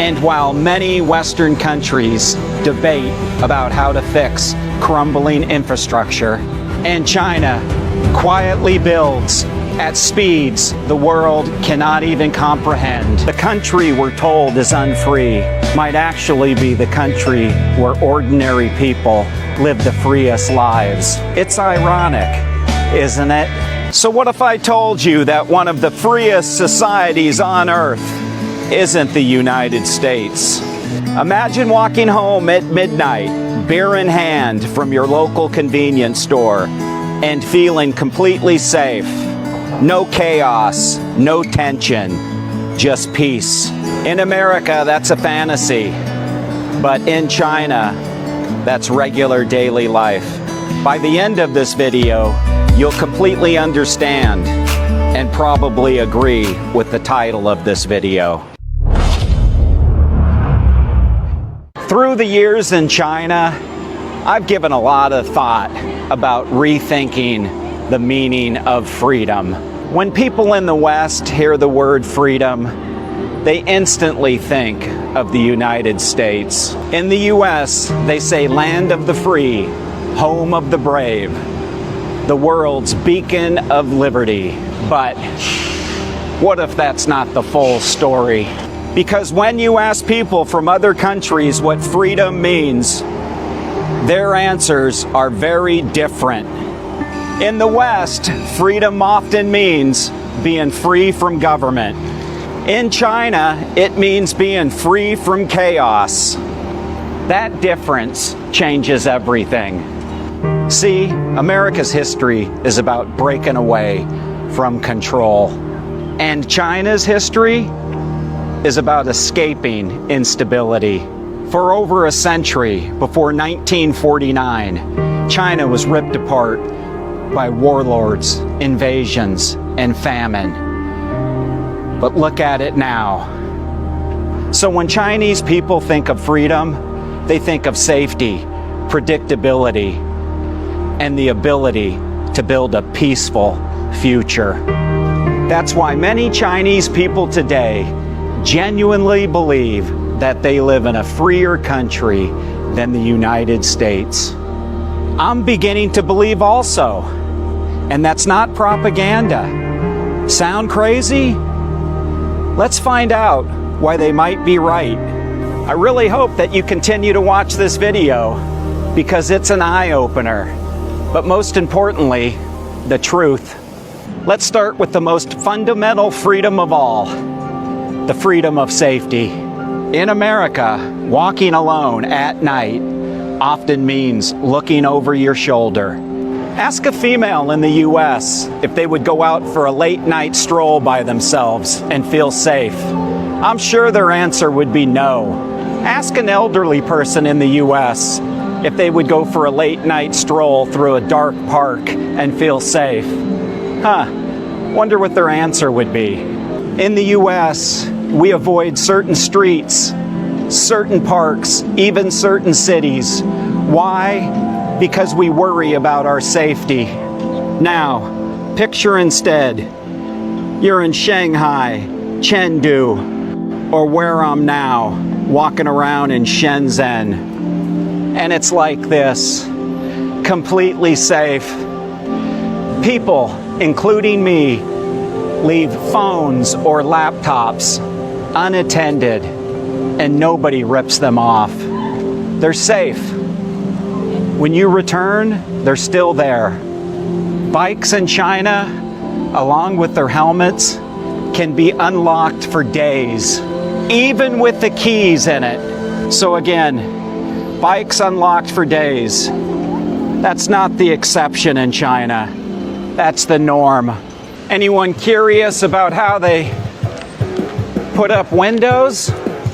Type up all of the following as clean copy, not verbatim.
And while many Western countries debate about how to fix crumbling infrastructure, and China quietly builds at speeds the world cannot even comprehend, the country we're told is unfree might actually be the country where ordinary people live the freest lives. It's ironic, isn't it? So what if I told you that one of the freest societies on earth isn't the United States? Imagine walking home at midnight, beer in hand, from your local convenience store and feeling completely safe. No chaos, no tension, just peace. In America, that's a fantasy. But in China, that's regular daily life. By the end of this video, you'll completely understand and probably agree with the title of this video. Through the years in China, I've given a lot of thought about rethinking the meaning of freedom. When people in the West hear the word freedom, they instantly think of the United States. In the US, they say land of the free, home of the brave, the world's beacon of liberty. But what if that's not the full story? Because when you ask people from other countries what freedom means, their answers are very different. In the West, freedom often means being free from government. In China, it means being free from chaos. That difference changes everything. See, America's history is about breaking away from control. And China's history is about escaping instability. For over a century, before 1949, China was ripped apart by warlords, invasions, and famine. But look at it now. So when Chinese people think of freedom, they think of safety, predictability, and the ability to build a peaceful future. That's why many Chinese people today genuinely believe that they live in a freer country than the United States. I'm beginning to believe also, and that's not propaganda. Sound crazy? Let's find out why they might be right. I really hope that you continue to watch this video because it's an eye-opener, but most importantly, the truth. Let's start with the most fundamental freedom of all, the freedom of safety. In America, walking alone at night often means looking over your shoulder. Ask a female in the US if they would go out for a late night stroll by themselves and feel safe. I'm sure their answer would be no. Ask an elderly person in the US if they would go for a late night stroll through a dark park and feel safe. Wonder what their answer would be. In the US, we avoid certain streets, certain parks, even certain cities. Why? Because we worry about our safety. Now, picture instead, you're in Shanghai, Chengdu, or where I'm now, walking around in Shenzhen. And it's like this, completely safe. People, including me, leave phones or laptops unattended, and nobody rips them off. They're safe. When you return, they're still there. Bikes in China, along with their helmets, can be unlocked for days, even with the keys in it. So again, bikes unlocked for days. That's not the exception in China. That's the norm. Anyone curious about how they put up windows?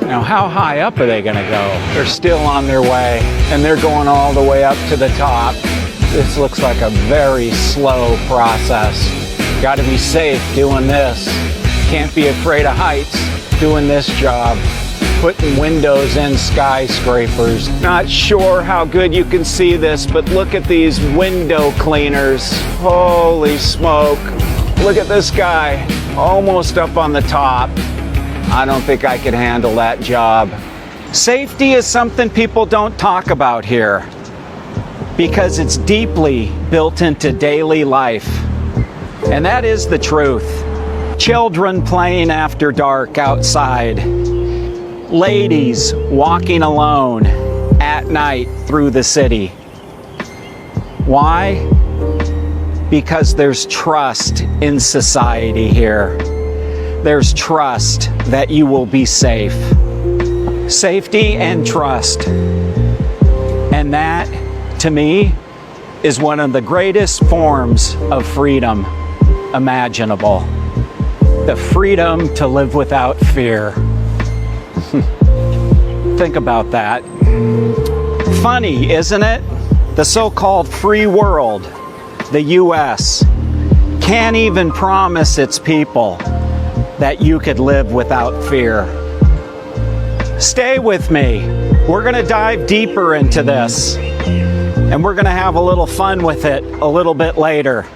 Now, how high up are they going to go? They're still on their way, and they're going all the way up to the top. This looks like a very slow process. Got to be safe doing this. Can't be afraid of heights doing this job. Putting windows in skyscrapers. Not sure how good you can see this, but look at these window cleaners. Holy smoke. Look at this guy, almost up on the top. I don't think I could handle that job. Safety is something people don't talk about here because it's deeply built into daily life. And that is the truth. Children playing after dark outside. Ladies walking alone at night through the city. Why? Because there's trust in society here. There's trust that you will be safe. Safety and trust. And that, to me, is one of the greatest forms of freedom imaginable. The freedom to live without fear. Think about that. Funny, isn't it? The so-called free world, the US, can't even promise its people that you could live without fear. Stay with me. We're going to dive deeper into this, and we're going to have a little fun with it a little bit later.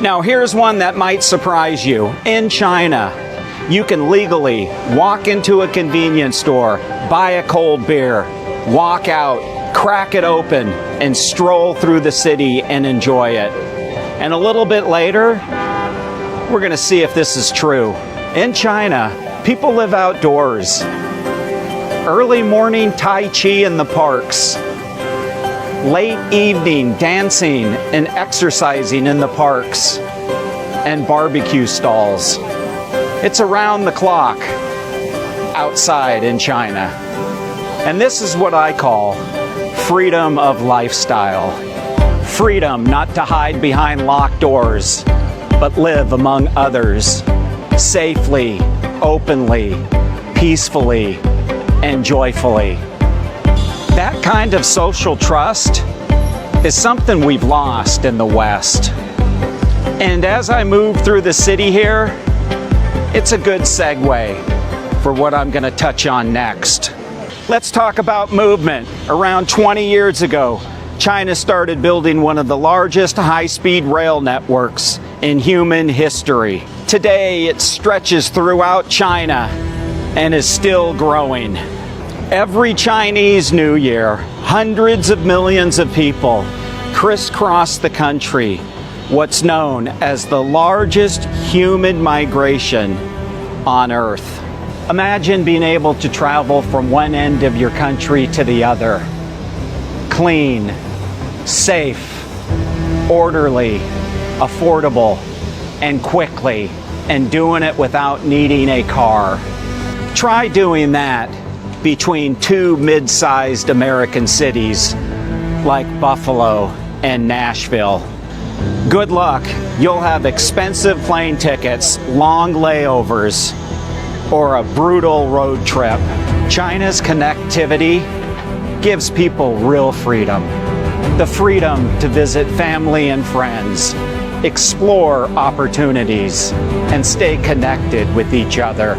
Now, here's one that might surprise you. In China, you can legally walk into a convenience store, buy a cold beer, walk out, crack it open, and stroll through the city and enjoy it. And a little bit later, we're going to see if this is true. In China, people live outdoors. Early morning Tai Chi in the parks. Late evening dancing and exercising in the parks. And barbecue stalls. It's around the clock outside in China. And this is what I call freedom of lifestyle. Freedom not to hide behind locked doors, but live among others, safely, openly, peacefully, and joyfully. That kind of social trust is something we've lost in the West. And as I move through the city here, it's a good segue for what I'm going to touch on next. Let's talk about movement. Around 20 years ago, China started building one of the largest high-speed rail networks in human history. Today, it stretches throughout China and is still growing. Every Chinese New Year, hundreds of millions of people crisscross the country, what's known as the largest human migration on Earth. Imagine being able to travel from one end of your country to the other. Clean, safe, orderly, affordable, and quickly, and doing it without needing a car. Try doing that between two mid-sized American cities like Buffalo and Nashville. Good luck. You'll have expensive plane tickets, long layovers, or a brutal road trip. China's connectivity gives people real freedom. The freedom to visit family and friends, explore opportunities, and stay connected with each other.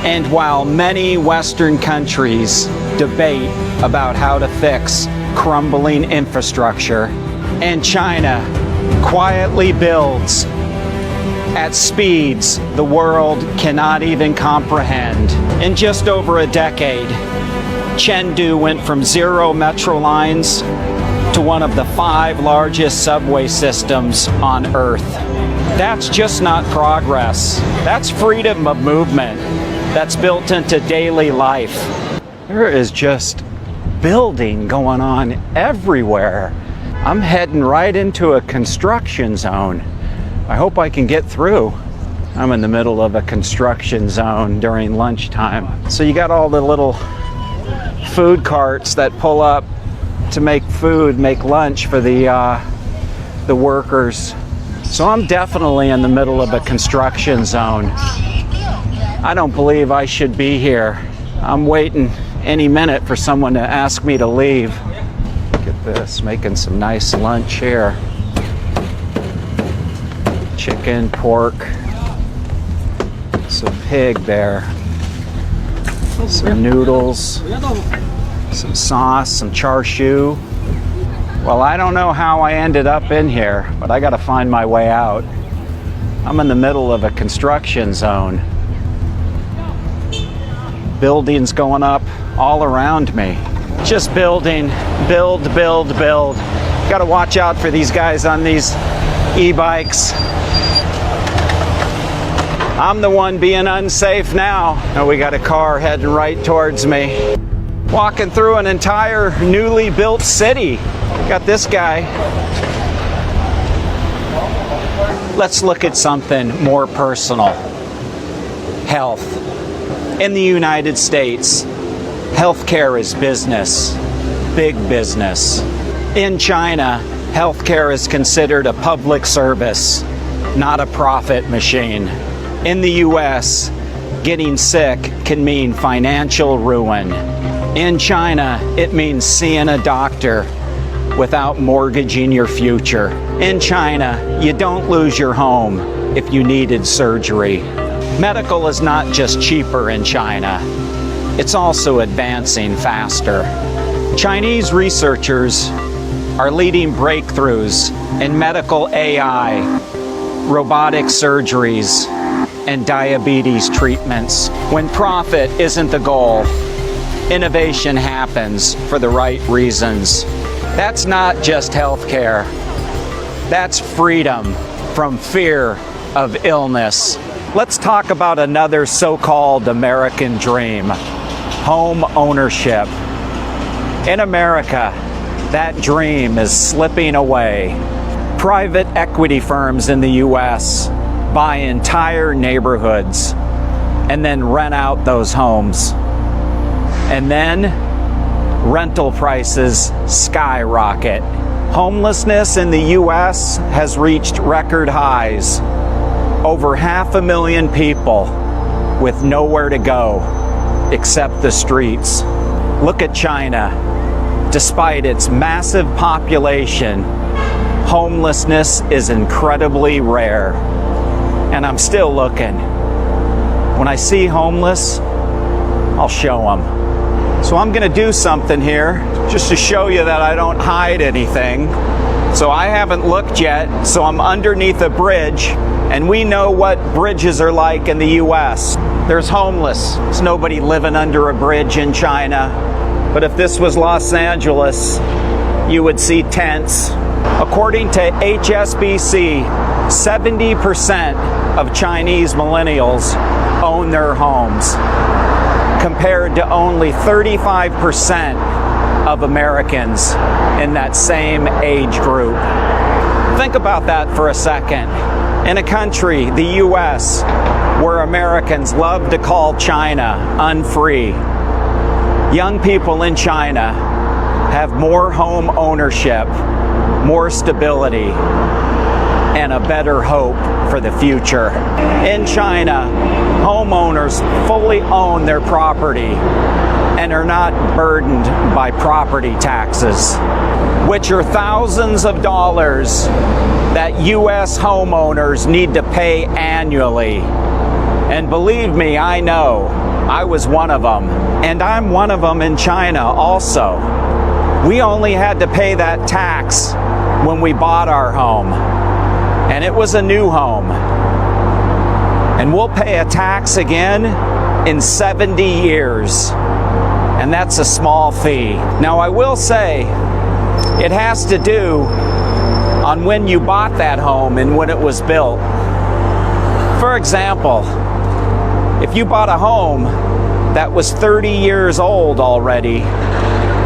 And while many Western countries debate about how to fix crumbling infrastructure, and China quietly builds at speeds the world cannot even comprehend. In just over a decade, Chengdu went from 0 metro lines to one of the 5 largest subway systems on Earth. That's just not progress. That's freedom of movement that's built into daily life. There is just building going on everywhere. I'm heading right into a construction zone. I hope I can get through. I'm in the middle of a construction zone during lunchtime. So you got all the little food carts that pull up to make food, make lunch for the workers. So I'm definitely in the middle of a construction zone. I don't believe I should be here. I'm waiting any minute for someone to ask me to leave. Look at this, making some nice lunch here. Chicken, pork, some pig there, some noodles, some sauce, some char siu. Well, I don't know how I ended up in here, but I gotta find my way out. I'm in the middle of a construction zone. buildings going up all around me. Just building, build. Gotta watch out for these guys on these e-bikes. I'm the one being unsafe now. Oh, we got a car heading right towards me. Walking through an entire newly built city. Got this guy. Let's look at something more personal. Health. In the United States, healthcare is business. Big business. In China, healthcare is considered a public service, not a profit machine. In the US, getting sick can mean financial ruin. In China, it means seeing a doctor without mortgaging your future. In China, you don't lose your home if you needed surgery. Medical is not just cheaper in China, it's also advancing faster. Chinese researchers are leading breakthroughs in medical AI, robotic surgeries, and diabetes treatments. When profit isn't the goal, innovation happens for the right reasons. That's not just healthcare. That's freedom from fear of illness. Let's talk about another so-called American dream, home ownership. In America, that dream is slipping away. Private equity firms in the US buy entire neighborhoods and then rent out those homes. And then rental prices skyrocket. Homelessness in the US has reached record highs. Over 500,000 people with nowhere to go except the streets. Look at China. Despite its massive population, homelessness is incredibly rare. And I'm still looking. When I see homeless, I'll show them. So I'm gonna do something here just to show you that I don't hide anything. So I haven't looked yet, so I'm underneath a bridge, and we know what bridges are like in the US. There's homeless. There's nobody living under a bridge in China. But if this was Los Angeles, you would see tents. According to HSBC, 70% of Chinese millennials own their homes, compared to only 35% of Americans in that same age group. Think about that for a second. In a country, the US, where Americans love to call China unfree, young people in China have more home ownership, more stability, and a better hope for the future. In China, homeowners fully own their property and are not burdened by property taxes, which are thousands of dollars that US homeowners need to pay annually. And believe me, I know, I was one of them, and I'm one of them in China also. We only had to pay that tax when we bought our home, and it was a new home. And we'll pay a tax again in 70 years, and that's a small fee. Now I will say, it has to do on when you bought that home and when it was built. For example, if you bought a home that was 30 years old already,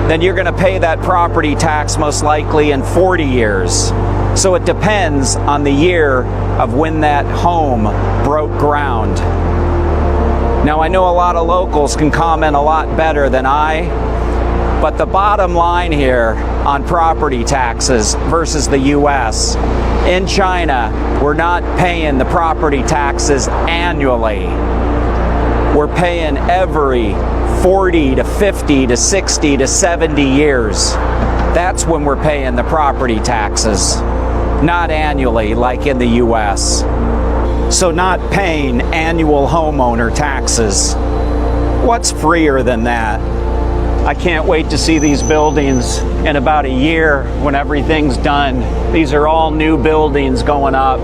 then you're going to pay that property tax most likely in 40 years. So it depends on the year of when that home broke ground. Now I know a lot of locals can comment a lot better than I, but the bottom line here on property taxes versus the US, in China, we're not paying the property taxes annually. We're paying every 40 to 50 to 60 to 70 years. That's when we're paying the property taxes, not annually like in the US. So not paying annual homeowner taxes. What's freer than that? I can't wait to see these buildings in about a year when everything's done. These are all new buildings going up.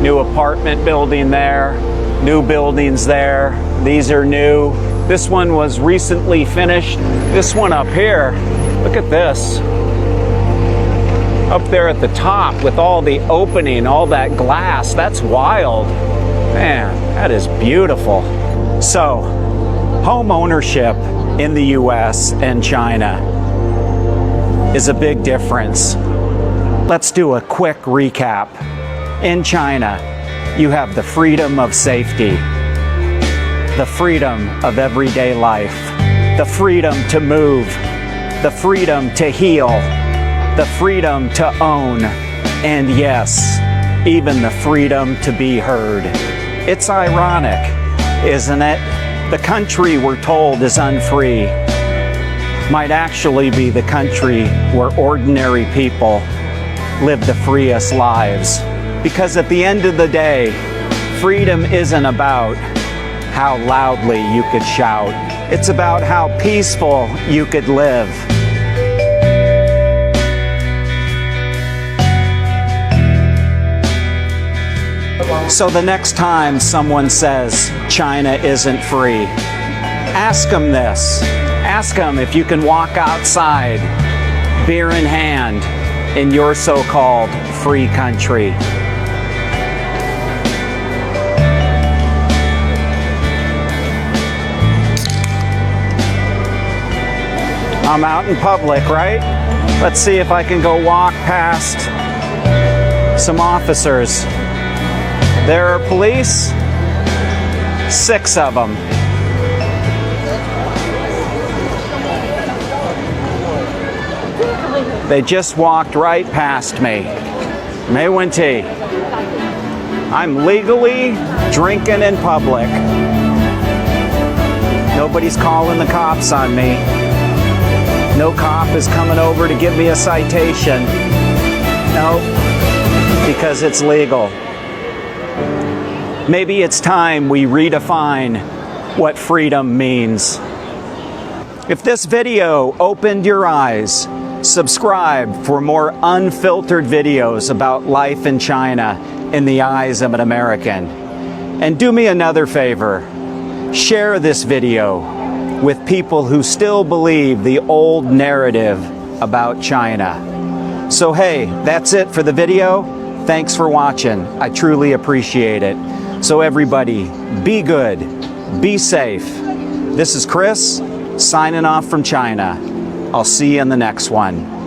New apartment building there, new buildings there. These are new. This one was recently finished. This one up here, look at this. Up there at the top with all the opening, all that glass, that's wild. Man, that is beautiful. So, home ownership in the US and China is a big difference. Let's do a quick recap. In China, you have the freedom of safety, the freedom of everyday life, the freedom to move, the freedom to heal, the freedom to own, and yes, even the freedom to be heard. It's ironic, isn't it? The country we're told is unfree might actually be the country where ordinary people live the freest lives. Because at the end of the day, freedom isn't about how loudly you could shout. It's about how peaceful you could live. So the next time someone says China isn't free, ask them this. Ask them if you can walk outside, beer in hand, in your so-called free country. I'm out in public, right? Let's see if I can go walk past some officers. There are police, 6 of them. They just walked right past me. Meiwenti. I'm legally drinking in public. Nobody's calling the cops on me. No cop is coming over to give me a citation. Nope, because it's legal. Maybe it's time we redefine what freedom means. If this video opened your eyes, subscribe for more unfiltered videos about life in China in the eyes of an American. And do me another favor, share this video with people who still believe the old narrative about China. So hey, that's it for the video. Thanks for watching. I truly appreciate it. So everybody, be good, be safe. This is Chris, signing off from China. I'll see you in the next one.